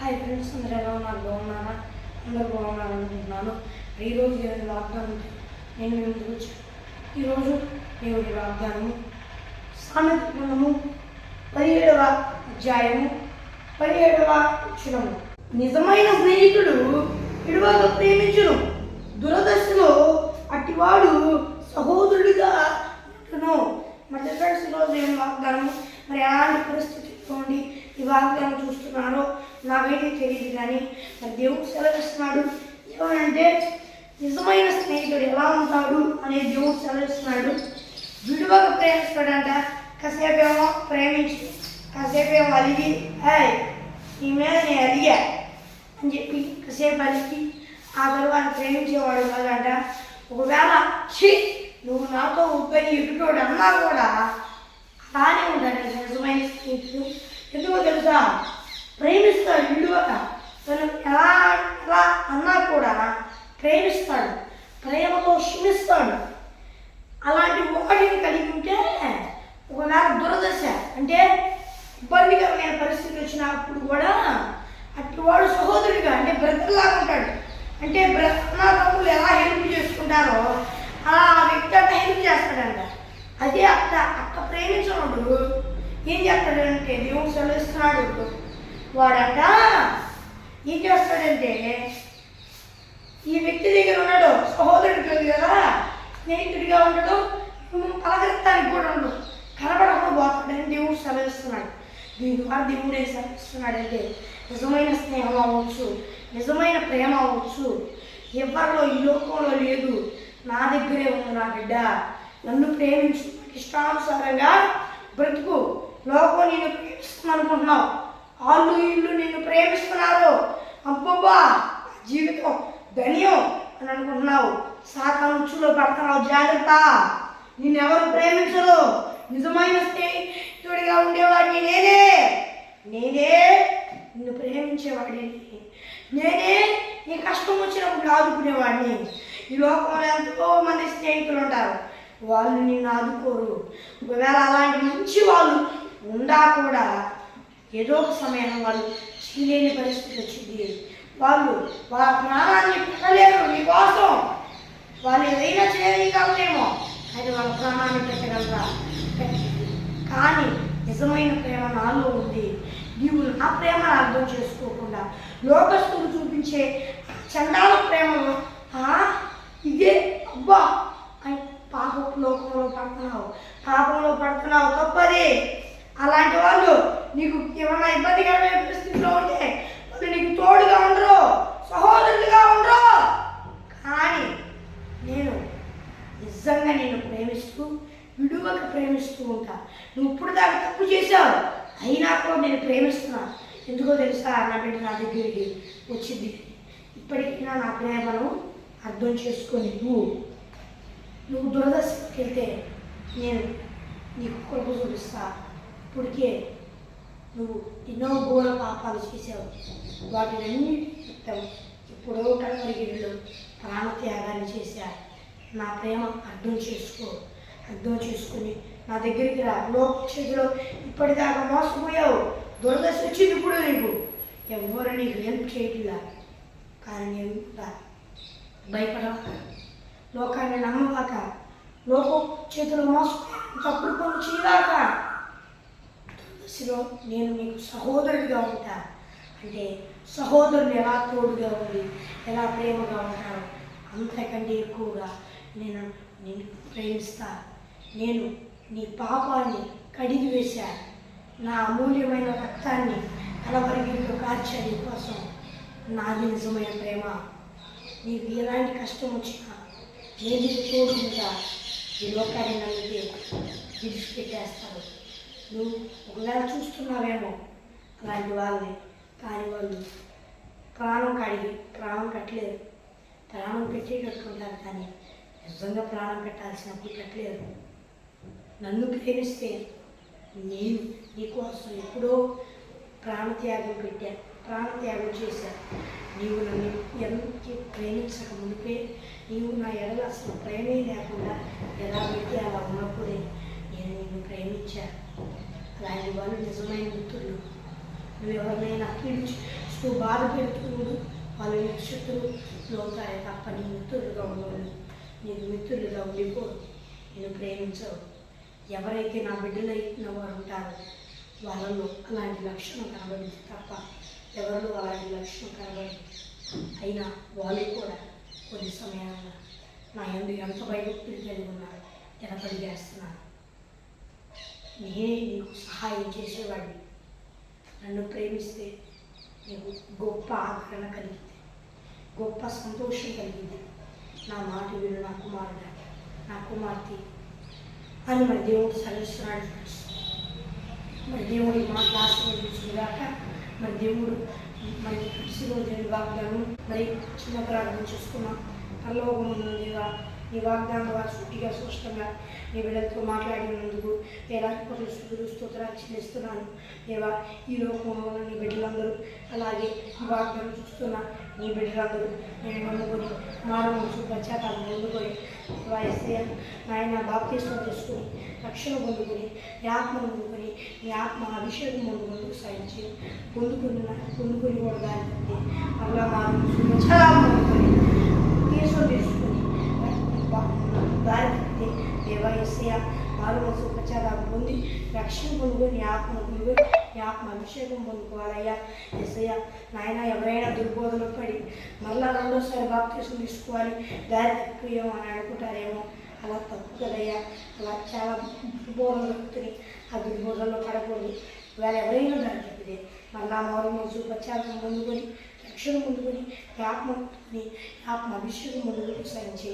Hi friends, అందరూ ఎలా ఉన్నారు? బాగున్నారా? అందరూ బాగున్నారు అనుకుంటున్నాను. ఈరోజు దేవుని వాగ్దానం నేను మీ ముందుకు వచ్చాను. ఈరోజు దేవుని వాగ్దానము సామెత గ్రంథము 17వ అధ్యాయము 17వ వచనము. నిజమైన స్నేహితుడు విడువక ప్రేమించును, దురదశలో అట్టివాడు సహోదరుడిగా ఉంటును. మరి ఫ్రెండ్స్, ఈరోజు దేవుని వాగ్దానము మరి ఎలాంటి పరిస్థితుల్లో ఉండి ఈ వాగ్దానం చూస్తున్నారో నాకైతే తెలియదు, కానీ మరి దేవుడు సెలవిస్తున్నాడు. ఏమనంటే నిజమైన స్నేహితుడు ఎలా ఉంటాడు అనేది దేవుడు సెలవిస్తున్నాడు. విడువక ప్రేమిస్తాడంట. కాసేపేమో ప్రేమించి కాసేపేమో అలిగి నీ మీద నేను అలిగా అని చెప్పి కాసేపు అలిగి ఆ తరువాత ప్రేమించేవాడు కాదంట. ఒకవేళ నువ్వు నాతో ఉప్పని ఎదుటోడు అన్నా కూడా అలానే ఉంటాడు నిజమైన స్నేహితుడు. ఎందుకో తెలుసా? ప్రేమిస్తాడు విడువక. తను ఎలా ఎలా అన్నా కూడా ప్రేమిస్తాడు, ప్రేమతో క్షమిస్తాడు. అలాంటి వాటిని కలిగి ఉంటే ఒకవేళ దురదశ అంటే ఇబ్బందికరమైన పరిస్థితి వచ్చినప్పుడు కూడా అటువాడు సహోదరుడిగా అంటే బ్రదర్లాగా ఉంటాడు. అంటే అన్నదమ్ములు ఎలా హెల్ప్ చేసుకుంటారో అలా ఆ వ్యక్తి అంతా హెల్ప్ చేస్తాడంట. అదే అక్క ప్రేమించినప్పుడు ఏం చేస్తాడంటే దేవుడు సెలవిస్తున్నాడు. వాడంట ఏం చేస్తాడంటే ఈ వ్యక్తి దగ్గర ఉన్నాడు, సహోదరుడికి కదా స్నేహితుడిగా ఉండడు, పలకరిస్తానికి కూడా ఉండడు, కనబడకుండా పోతాడని దేవుడు సెలవిస్తున్నాడు. దీని ద్వారా దేవుడు ఏం సెలవిస్తున్నాడంటే నిజమైన స్నేహం అవ్వచ్చు, నిజమైన ప్రేమ అవ్వచ్చు, ఎవరిలో ఈ లోకంలో లేదు, నా దగ్గరే ఉంది నా బిడ్డ, నన్ను ప్రేమించు, ఇష్టానుసారంగా బ్రతుకు. లోకం నేను ప్రేమిస్తున్నాను అనుకుంటున్నావు, వాళ్ళు వీళ్ళు నిన్ను ప్రేమిస్తున్నారు, అబ్బబ్బా జీవితం ధన్యం అని అనుకుంటున్నావు, సాతాను ఉచ్చులో పడుతున్నావు, జాగ్రత్త. నిన్నెవరు ప్రేమించరు. నిజమైన స్నేహితుడిగా ఉండేవాడిని నేనే నిన్ను ప్రేమించేవాడిని నేనే. నీ కష్టం వచ్చినప్పుడు ఆదుకునేవాడిని. ఈ లోకంలో ఎంతో మంది స్నేహితులు ఉంటారు, వాళ్ళు నిన్ను ఆదుకోరు. ఒకవేళ అలాంటి మంచి వాళ్ళు ఉండా కూడా ఏదో ఒక సమయం వాళ్ళు చేయలేని పరిస్థితి వచ్చింది. వాళ్ళు వాళ్ళ ప్రాణాన్ని పెట్టలేరు నీకోసం. వాళ్ళు ఏదైనా చేయగలరేమో, అది వాళ్ళ ప్రాణాన్ని పెట్టగలరా? కానీ నిజమైన ప్రేమ నాలో ఉంది. నీవు నా ప్రేమను అర్థం చేసుకోకుండా లోకస్తులు చూపించే చండాల ప్రేమను ఇదే అబ్బా అని పాపంలో పడుతున్నావు తప్పది. అలాంటి వాళ్ళు నీకు ఏమన్నా ఇబ్బందికరమైన పరిస్థితిలో ఉంటే వాళ్ళు నీకు తోడుగా ఉండరు, సహోదరులుగా ఉండరు. కానీ నేను నిజంగా నేను ప్రేమిస్తూ విడువక ప్రేమిస్తూ ఉంటా. నువ్వు ఇప్పుడు దాకా తప్పు చేశావు, అయినా కూడా నేను ప్రేమిస్తున్నా. ఎందుకో తెలుసా? నా బిడ్డ నా దగ్గరికి వచ్చింది. ఇప్పటికైనా నా ప్రేమను అర్థం చేసుకొని నువ్వు దురదశకి వెళ్తే నేను నీకు కృప చూపిస్తా. ఇప్పటికే నువ్వు ఎన్నో ఘోర పాపాలు చేసావు, వాటినన్నిటి చెప్తావు. ఎప్పుడో కడవరిగిరిలో ప్రాణత్యాగాన్ని చేశా. నా ప్రేమ అర్థం చేసుకొని నా దగ్గరికి రా. లోక చేతిలో ఇప్పటిదాకా మోసపోయావు, దురదశ వచ్చింది ఇప్పుడు నీకు, ఎవరు నీకు హెల్ప్ చేయట్లా. కానీ నేను భయపడక, లోకాన్ని నమ్మవాక, లోకం చేతిలో మోసపోయాను, తప్పుడు పనులు చేయవాక, దశలో నేను నీకు సహోదరుడిగా ఉంటా. అంటే సహోదరులు ఎలా తోడుగా ఉండి ఎలా ప్రేమగా ఉంటారో అంతకంటే ఎక్కువగా నేను ప్రేమిస్తా. నేను నీ పాపాన్ని కడిగి వేశా, నా అమూల్యమైన రక్తాన్ని కలవరిగిరిలో కార్చా నీ కోసం. నాది నిజమైన ప్రేమ. నీకు ఎలాంటి కష్టం వచ్చినా నేను తోడుకుంటా. ఈ లోకాన్ని నమ్మితే విడిచిపెట్టేస్తారు. నువ్వు ఒకవేళ చూస్తున్నావేమో అలాంటి వాళ్ళని, కానీ వాళ్ళు ప్రాణం కట్టలేరు. ప్రాణం పెట్టేటట్టుకుంటారు, కానీ నిజంగా ప్రాణం పెట్టాల్సినప్పుడు కట్టలేరు. నన్ను ప్రేమిస్తే నేను నీకోసం ఎప్పుడో ప్రాణత్యాగం చేశాను. నీవు నన్ను ఎంత ప్రేమించక మునిపే నీవు నా ఎడల అసలు ప్రేమే లేకుండా ఎలా పెట్టి అలా ఉన్నప్పుడే నేను నిన్ను ప్రేమించాను. అలాంటి వాళ్ళు నిజమైన మిత్రులు. నువ్వు ఎవరినైనా హింసిస్తూ బాధ పెడుతూ వాళ్ళు నీకు శత్రువులు అవుతారే తప్ప నీ మిత్రులుగా ఉండవు. నీకు మిత్రులుగా ఉండిపోరు, నేను ప్రేమించవు. ఎవరైతే నా బిడ్డలైన వారు ఉంటారో వాళ్ళలో అలాంటి లక్షణం కనబడింది తప్ప ఎవరిలో అలాంటి లక్షణం కనబడింది. అయినా వాళ్ళు కూడా కొద్ది సమయంలో నా యందు ఎంత భయభక్తులు కలిగి ఉన్నారు, ఎనపడి చేస్తున్నారు. నేనే నీకు సహాయం చేసేవాడిని. నన్ను ప్రేమిస్తే నీకు గొప్ప ఆదరణ కలిగింది, గొప్ప సంతోషం కలిగింది. నా మాట విను నా కుమారుడు, నా కుమార్తె అని మరి దేవుడు సెలవిస్తున్నాడు ఫ్రెండ్స్. మరి దేవుడు ఈ మాటలు ఆశీర్వదించుగాక. మరి దేవుడు మరి ప్రతిరోజు వాగ్దానం మరి చిన్న ప్రార్థన చేసుకున్నాం. పరలోకమున్న దేవా, నీ వాగ్దానం ద్వారా సూటిగా స్పష్టంగా నీ బిడ్డలతో మాట్లాడినందుకు వేలాది కోట్ల స్తుతులు స్తోత్రాలు చెల్లిస్తున్నాను. దేవా, ఈ లోకంలో ఉన్న నీ బిడ్డలందరూ అలాగే ఈ వాగ్దానం చూస్తున్న నీ బిడ్డలందరూ నేను నమ్ముకొని మానవచ్చు పశ్చాత్తాపం పొందుకొని నాయన బాప్తిస్మం చేసుకొని రక్షణ పొందుకొని నీ ఆత్మ పొందుకొని నీ ఆత్మ అభిషేకం పొందుకుంటూ సాధించి పొందుకొని కూడా దానికి మళ్ళా మానవచ్చు చాలా పొందుకొని తీర్చుకొని తీసుకొని దారి తప్పితే దేవా మానవచ్చు పశ్చాత్తాపం పొంది రక్షణ పొందుకొని నీ ఆత్మ పొందుకొని నీ ఆత్మ అభిషేకం పొందుకోవాలయ్యా. ఎస్ఐయా నాయన ఎవరైనా దుర్బోధనలు పడి మళ్ళా రెండోసారి బాప్తిసం తీసుకోవాలి దారి తప్పిపోయామో అని అనుకుంటారేమో. అలా తప్పు కదయ్యా. అలా చాలా దుర్బోధనలు పడుతుంది. ఆ దుర్బోధనలో పడకూడదు. ఇవాళ ఎవరైనా దారి తప్పితే మళ్ళా మానవచ్చు పశ్చాత్తాపం పొందుకొని రక్షణ పొందుకొని ఆత్మ అభిషేకం పొందుకొని సాధించి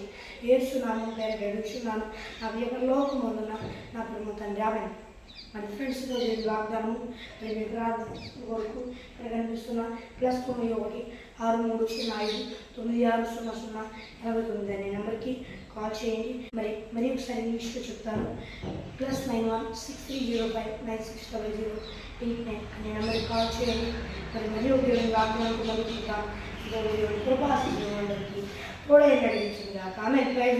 యేసు నామం పేరు గడుచున్నాను. నా లోకం పొందున నా ప్రేమ తండ్రి ఆమెన్. మన ఫ్రెండ్స్తో నేను వాగ్దానం మరి మీ ప్రార్థన వరకు ఇక్కడ కనిపిస్తున్న +91 6305 9600 అనే నెంబర్కి కాల్ చేయండి. మరి ఒకసారి ఇంగ్లీష్లో చెప్తాను. +91 6305 9600 అనే నెంబర్కి కాల్ చేయండి. మరి ఉపయోగం వాగ్దానం మళ్ళీ కృపాశీర్వాదానికి తోడే నడిపించింది కామెంట్ ప్రైజ్